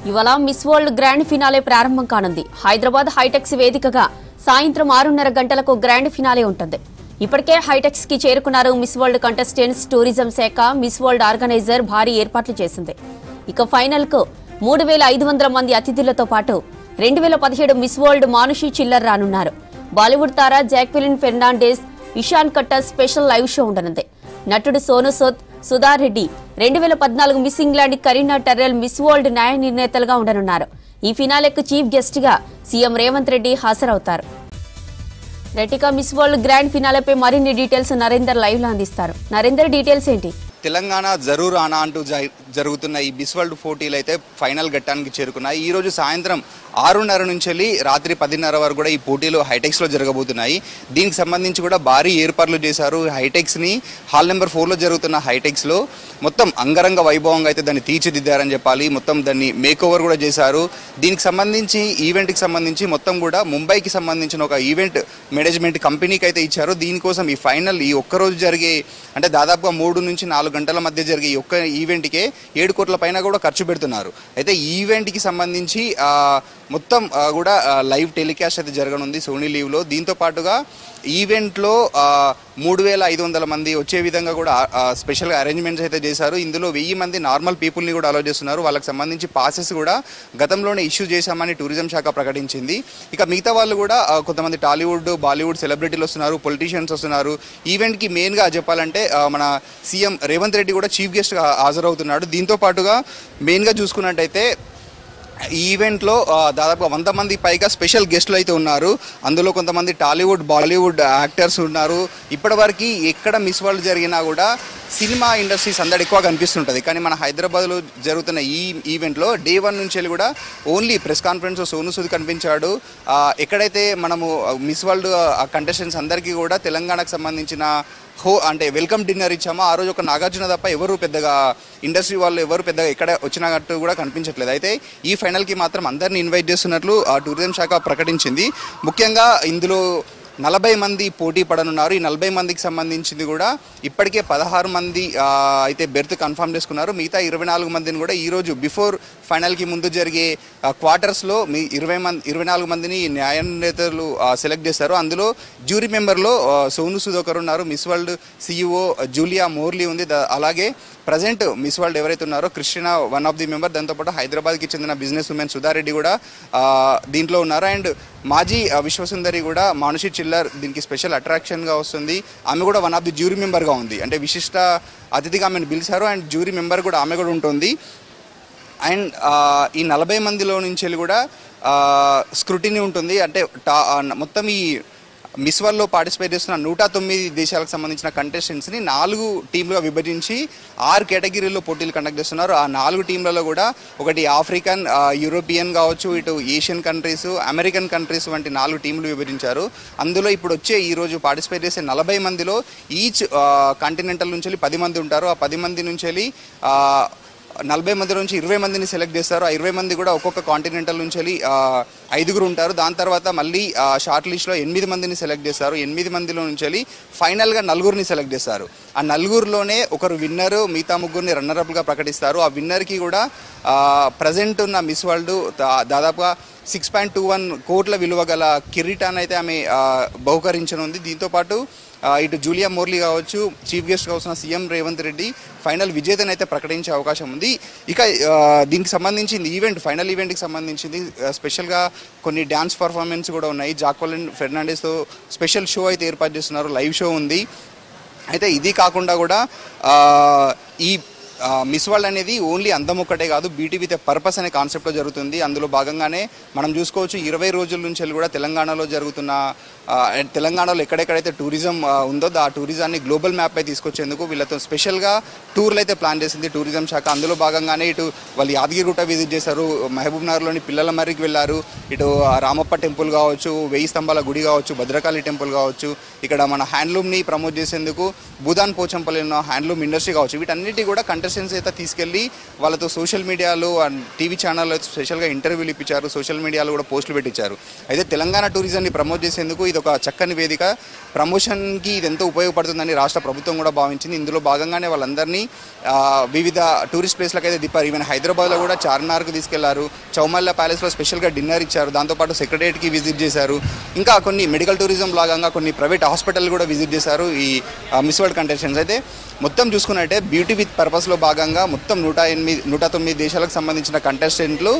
ఇవాళ miss World grand finale ప్రారంభం కానుంది. హైదరాబాద్ హైటెక్స్ వేదికగా సాయంత్రం 6:30 గంటలకు గ్రాండ్ ఫినాలే ఉంటుంది. ఇప్పటికే హైటెక్స్ కి చేరుకున్నారు మిస్ వరల్డ్ కంటెస్టెంట్స్. టూరిజం శాఖ మిస్ వరల్డ్ ఆర్గనైజర్ భారీ ఏర్పాట్లు చేసింది. ఇక ఫైనల్ కు 3,500 మంది అతిథులతో పాటు 2017 మిస్ వరల్డ్ మానుషి చిల్లర్ రానున్నారు. బాలీవుడ్ తార Jacqueline Fernandez, Ishaan Khatter special live show ఉండనుంది. నటుడు Sonu Sood, Sudha Reddy 2014 Miss England Karina Tyrrell Miss World న్యాయ నిర్ణేతలుగా ఉండనున్నారు. ఈ ఫినాలేకు చీఫ్ గెస్ట్ గా సీఎం రేవంత్ రెడ్డి హాజరవుతారు. రెటికా మిస్ వరల్డ్ గ్రాండ్ ఫినాలేపై మరిన్ని డీటెయిల్స్ నరేందర్ లైవ్ లో అందిస్తారు. నరేందర్, డీటెయిల్స్ ఏంటి? తెలంగాణ జరూర్ ఆనా అంటూ జరుగుతున్న ఈ మిస్ వరల్డ్ పోటీలు అయితే ఫైనల్ ఘట్టానికి చేరుకున్నాయి. ఈ రోజు సాయంత్రం 6:30 నుంచి వెళ్ళి రాత్రి 10:30 వరకు కూడా ఈ పోటీలు హైటెక్స్లో జరగబోతున్నాయి. దీనికి సంబంధించి కూడా భారీ ఏర్పాట్లు చేశారు. హైటెక్స్ని హాల్ నెంబర్ 4లో జరుగుతున్న హైటెక్స్లో మొత్తం అంగరంగ వైభవంగా అయితే దాన్ని తీర్చిదిద్దారని చెప్పాలి. మొత్తం దాన్ని మేక్ ఓవర్ కూడా చేశారు. దీనికి సంబంధించి ఈవెంట్కి సంబంధించి మొత్తం కూడా ముంబైకి సంబంధించిన ఒక ఈవెంట్ మేనేజ్మెంట్ కంపెనీకి అయితే ఇచ్చారు. దీనికోసం ఈ ఫైనల్ ఈ ఒక్కరోజు జరిగే అంటే దాదాపుగా 3 నుంచి 4 గంటల మధ్య జరిగే ఈ ఒక్క ఈవెంట్కే 7 కోట్ల పైన కూడా ఖర్చు పెడుతున్నారు. అయితే ఈ ఈవెంట్కి సంబంధించి మొత్తం కూడా లైవ్ టెలికాస్ట్ అయితే జరగనుంది సోనీ లీవ్లో. దీంతో పాటుగా ఈవెంట్లో 3,500 మంది వచ్చే విధంగా కూడా స్పెషల్గా అరేంజ్మెంట్స్ అయితే చేశారు. ఇందులో 1000 మంది నార్మల్ పీపుల్ని కూడా అలౌ చేస్తున్నారు. వాళ్ళకి సంబంధించి పాసెస్ కూడా గతంలోనే ఇష్యూ చేశామని టూరిజం శాఖ ప్రకటించింది. ఇక మిగతా వాళ్ళు కూడా కొంతమంది టాలీవుడ్, బాలీవుడ్ సెలబ్రిటీలు వస్తున్నారు, పొలిటీషియన్స్ వస్తున్నారు. ఈవెంట్కి మెయిన్గా చెప్పాలంటే మన సీఎం రేవంత్ రెడ్డి కూడా చీఫ్ గెస్ట్గా హాజరవుతున్నాడు. దీంతో పాటుగా మెయిన్గా చూసుకున్నట్టయితే ఈ ఈవెంట్లో దాదాపుగా 100 మంది పైగా స్పెషల్ గెస్టులు అయితే ఉన్నారు. అందులో కొంతమంది టాలీవుడ్, బాలీవుడ్ యాక్టర్స్ ఉన్నారు. ఇప్పటివరకు ఎక్కడ మిస్ వరల్డ్ జరిగినా కూడా సినిమా ఇండస్ట్రీ సందడి ఎక్కువ కనిపిస్తుంటుంది. కానీ మన హైదరాబాద్లో జరుగుతున్న ఈ ఈవెంట్లో డే 1 నుంచి వెళ్ళి కూడా only press conference Sonu Sood కనిపించాడు. ఎక్కడైతే మనము మిస్ వరల్డ్ కంటెస్టెంట్స్ అందరికీ కూడా తెలంగాణకు సంబంధించిన అంటే వెల్కమ్ డిన్నర్ ఇచ్చామో ఆ రోజు ఒక నాగార్జున తప్ప ఎవరు పెద్దగా ఇండస్ట్రీ వాళ్ళు ఎవరు పెద్దగా ఎక్కడ వచ్చినట్టు కూడా కనిపించట్లేదు. అయితే ఈ ఫైనల్కి మాత్రం అందరినీ ఇన్వైట్ చేస్తున్నట్లు టూరిజం శాఖ ప్రకటించింది. ముఖ్యంగా ఇందులో 40 మంది పోటీ పడనున్నారు. ఈ 40 మందికి సంబంధించింది కూడా ఇప్పటికే 16 మంది అయితే బెర్త్ కన్ఫర్మ్ చేసుకున్నారు. మిగతా 24 మందిని కూడా ఈరోజు బిఫోర్ ఫైనల్కి ముందు జరిగే క్వార్టర్స్లో 24 మందిని న్యాయ నిర్ణేతలు సెలెక్ట్ చేస్తారు. అందులో జ్యూరీ మెంబర్లో సోను సూద్ ఒకరు ఉన్నారు. మిస్ వరల్డ్ CEO జూలియా మోర్లీ ఉంది. అలాగే ప్రజెంట్ మిస్ వరల్డ్ ఎవరైతే ఉన్నారో Christina one of the member. దాంతోపాటు హైదరాబాద్కి చెందిన బిజినెస్ ఉమెన్ సుధారెడ్డి కూడా దీంట్లో ఉన్నారు. అండ్ మాజీ విశ్వసుందరి కూడా మానుషి చిల్లర్ దీనికి స్పెషల్ అట్రాక్షన్గా వస్తుంది. ఆమె కూడా వన్ ఆఫ్ ది జ్యూరీ మెంబర్గా ఉంది. అంటే విశిష్ట అతిథిగా ఆమెను పిలిచారు. అండ్ జ్యూరీ మెంబర్ కూడా ఆమె కూడా ఉంటుంది. అండ్ ఈ 40 మందిలో నుంచి వెళ్ళి కూడా స్క్రూటినీ ఉంటుంది. అంటే మొత్తం ఈ మిస్ వరల్డ్లో పార్టిసిపేట్ చేస్తున్న 109 దేశాలకు సంబంధించిన కంటెస్టెంట్స్ని 4 టీంలుగా విభజించి 6 కేటగిరీల్లో పోటీలు కండక్ట్ చేస్తున్నారు. ఆ 4 టీంలలో కూడా ఒకటి ఆఫ్రికన్, యూరోపియన్ కావచ్చు, ఇటు ఏషియన్ కంట్రీస్, అమెరికన్ కంట్రీస్ వంటి 4 టీంలు విభజించారు. అందులో ఇప్పుడు వచ్చే ఈరోజు పార్టిసిపేట్ చేసే 40 మందిలో ఈచ్ కాంటినెంటల్ నుంచి వెళ్ళి 10 మంది ఉంటారు. ఆ 10 మంది నుంచి వెళ్ళి 40 మంది నుంచి 20 మందిని సెలెక్ట్ చేస్తారు. ఆ 20 మంది కూడా ఒక్కొక్క కాంటినెంటల్ నుంచి వెళ్ళి 5 ఉంటారు. దాని తర్వాత మళ్ళీ షార్ట్ లిస్ట్లో 8 మందిని సెలెక్ట్ చేస్తారు. 8 మందిలో నుంచి వెళ్ళి ఫైనల్గా 4 సెలెక్ట్ చేస్తారు. ఆ 4లోనే ఒకరు విన్నరు, మిగతా 3 రన్నరప్గా ప్రకటిస్తారు. ఆ విన్నర్కి కూడా ప్రజెంట్ ఉన్న మిస్ వరల్డ్ దాదాపుగా 6.21 కోట్ల విలువ గల కిరీటాన్ని అయితే ఆమె బహుకరించనుంది. దీంతోపాటు ఇటు జూలియా మోర్లీ కావచ్చు, చీఫ్ గెస్ట్గా వస్తున్న సీఎం రేవంత్ రెడ్డి ఫైనల్ విజేతను అయితే ప్రకటించే అవకాశం ఉంది. ఇక దీనికి సంబంధించింది ఫైనల్ ఈవెంట్కి సంబంధించింది స్పెషల్గా కొన్ని డ్యాన్స్ పర్ఫార్మెన్స్ కూడా ఉన్నాయి. జాక్విలిన్ ఫెర్నాండెస్తో స్పెషల్ షో అయితే ఏర్పాటు చేస్తున్నారు. లైవ్ షో ఉంది. అయితే ఇది కాకుండా కూడా ఈ మిస్ వరల్డ్ అనేది ఓన్లీ అందం ఒక్కటే కాదు, బ్యూటీ విత్ ఎ పర్పస్ అనే కాన్సెప్ట్లో జరుగుతుంది. అందులో భాగంగానే మనం చూసుకోవచ్చు 20 రోజుల నుంచి కూడా తెలంగాణలో జరుగుతున్న తెలంగాణలో ఎక్కడెక్కడైతే టూరిజం ఉందో ఆ టూరిజాన్ని గ్లోబల్ మ్యాప్ పై తీసుకొచ్చేందుకు వీళ్ళతో స్పెషల్గా టూర్లు అయితే ప్లాన్ చేసింది టూరిజం శాఖ. అందులో భాగంగానే ఇటు వాళ్ళు యాదగిరిగుట్ట విజిట్ చేశారు, మహబూబ్ నగర్లోని పిల్లల మర్రికి వెళ్ళారు, ఇటు రామప్ప టెంపుల్ కావచ్చు, 1000 స్తంభాల గుడి కావచ్చు, భద్రకాళి టెంపుల్ కావచ్చు, ఇక్కడ మన హ్యాండ్లూమ్ని ప్రమోట్ చేసేందుకు భూదాన్ పోచంపల్లి ఉన్న హ్యాండ్లూమ్ ఇండస్ట్రీ కావచ్చు, వీటన్నిటి కూడా కంటెస్ట్ కంటెస్టెంట్స్ అయితే తీసుకెళ్ళి వాళ్ళతో సోషల్ మీడియాలో అండ్ టీవీ ఛానల్లో స్పెషల్గా ఇంటర్వ్యూలు ఇప్పించారు, సోషల్ మీడియాలో కూడా పోస్టులు పెట్టించారు. అయితే తెలంగాణ టూరిజంని ప్రమోట్ చేసేందుకు ఇది ఒక చక్కని వేదిక, ప్రమోషన్కి ఇది ఎంతో ఉపయోగపడుతుందని రాష్ట్ర ప్రభుత్వం కూడా భావించింది. ఇందులో భాగంగానే వాళ్ళందరినీ వివిధ టూరిస్ట్ ప్లేస్లకు అయితే దిప్పారు. ఈవెన్ హైదరాబాద్లో కూడా చార్మినార్కి తీసుకెళ్లారు, చౌమల్లా ప్యాలెస్లో స్పెషల్గా డిన్నర్ ఇచ్చారు, దాంతోపాటు సెక్రటరియట్కి విజిట్ చేశారు, ఇంకా కొన్ని మెడికల్ టూరిజం భాగంగా కొన్ని ప్రైవేట్ హాస్పిటల్ కూడా విజిట్ చేశారు ఈ మిస్ వరల్డ్ కంటెస్టెంట్స్. అయితే మొత్తం చూసుకున్నట్టే బ్యూటీ విత్ పర్పస్లో భాగంగా మొత్తం 109 దేశాలకు సంబంధించిన కంటెస్టెంట్లు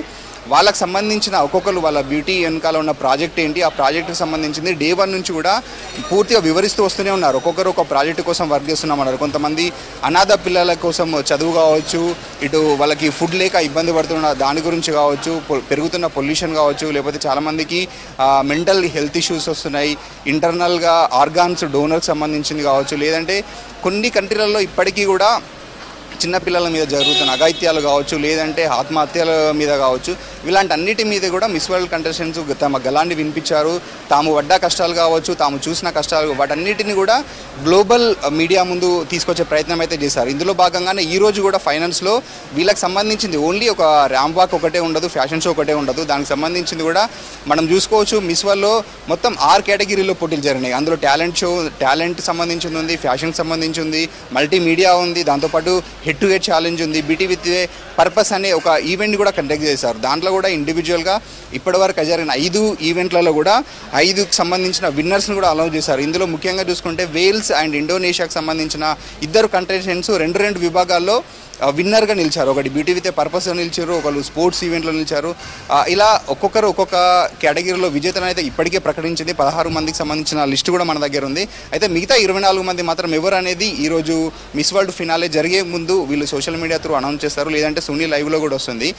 వాళ్ళకి సంబంధించిన ఒక్కొక్కరు వాళ్ళ బ్యూటీ వెనకాల ఉన్న ప్రాజెక్ట్ ఏంటి, ఆ ప్రాజెక్టుకి సంబంధించింది డే 1 నుంచి కూడా పూర్తిగా వివరిస్తూ వస్తూనే ఉన్నారు. ఒక్కొక్కరు ఒక ప్రాజెక్టు కోసం వర్క్ చేస్తున్నామన్నారు. కొంతమంది అనాథ పిల్లల కోసం చదువు కావచ్చు, ఇటు వాళ్ళకి ఫుడ్ లేక ఇబ్బంది పడుతున్న దాని గురించి కావచ్చు, పెరుగుతున్న పొల్యూషన్ కావచ్చు, లేకపోతే చాలామందికి మెంటల్ హెల్త్ ఇష్యూస్ వస్తున్నాయి, ఇంటర్నల్గా ఆర్గాన్స్ డోనర్కి సంబంధించింది కావచ్చు, లేదంటే కొన్ని కంట్రీలలో ఇప్పటికీ కూడా చిన్నపిల్లల మీద జరుగుతున్న అఘాయిత్యాలు కావచ్చు, లేదంటే ఆత్మహత్యల మీద కావచ్చు, ఇలాంటి అన్నిటి మీద కూడా మిస్ వరల్డ్ కంటెస్టెంట్స్ తమ గలాన్ని వినిపించారు. తాము పడ్డ కష్టాలు కావచ్చు, తాము చూసిన కష్టాలు, వాటన్నిటిని కూడా గ్లోబల్ మీడియా ముందు తీసుకొచ్చే ప్రయత్నం అయితే చేశారు. ఇందులో భాగంగానే ఈరోజు కూడా ఫైనల్స్లో వీళ్ళకి సంబంధించింది ఓన్లీ ఒక ర్యాంప్ వాక్ ఒకటే ఉండదు, ఫ్యాషన్ షో ఒకటే ఉండదు. దానికి సంబంధించింది కూడా మనం చూసుకోవచ్చు. మిస్ వరల్డ్లో మొత్తం 6 కేటగిరీలో పోటీలు జరిగినాయి. అందులో టాలెంట్ సంబంధించింది ఉంది, ఫ్యాషన్కి సంబంధించి ఉంది, మల్టీమీడియా ఉంది, దాంతోపాటు హెడ్ టు హెడ్ ఛాలెంజ్ ఉంది, బీటీ విత్ పర్పస్ అనే ఒక ఈవెంట్ కూడా కండక్ట్ చేశారు. దాంట్లో కూడా ఇండివిజువల్గా ఇప్పటివరకు జరిగిన 5 ఈవెంట్లలో కూడా 5కి సంబంధించిన విన్నర్స్ని కూడా అలౌ చేశారు. ఇందులో ముఖ్యంగా చూసుకుంటే వేల్స్ అండ్ ఇండోనేషియాకి సంబంధించిన 2 కంటెస్టెంట్స్ 2 విభాగాల్లో విన్నర్గా నిలిచారు. ఒకటి బ్యూటీ విత్ పర్పస్లో నిలిచారు, ఒకరు స్పోర్ట్స్ ఈవెంట్లో నిలిచారు. ఇలా ఒక్కొక్కరు ఒక్కొక్క కేటగిరీలో విజేతను అయితే ఇప్పటికే ప్రకటించింది. 16 మందికి సంబంధించిన లిస్టు కూడా మన దగ్గర ఉంది. అయితే మిగతా 24 మంది మాత్రం ఎవరు అనేది ఈరోజు మిస్ వరల్డ్ ఫినాలే జరిగే ముందు వీళ్ళు సోషల్ మీడియా త్రూ అనౌన్స్ చేస్తారు, లేదంటే సోనీ లైవ్లో కూడా వస్తుంది.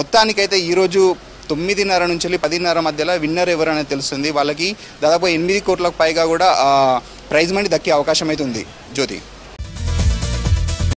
మొత్తానికైతే ఈరోజు 9:30 నుంచి 10:30 మధ్యలో విన్నర్ ఎవరు అనేది తెలుస్తుంది. వాళ్ళకి దాదాపు 8 కోట్లకు పైగా కూడా ప్రైజ్ మనీ దక్కే అవకాశం అయితే ఉంది. జ్యోతి.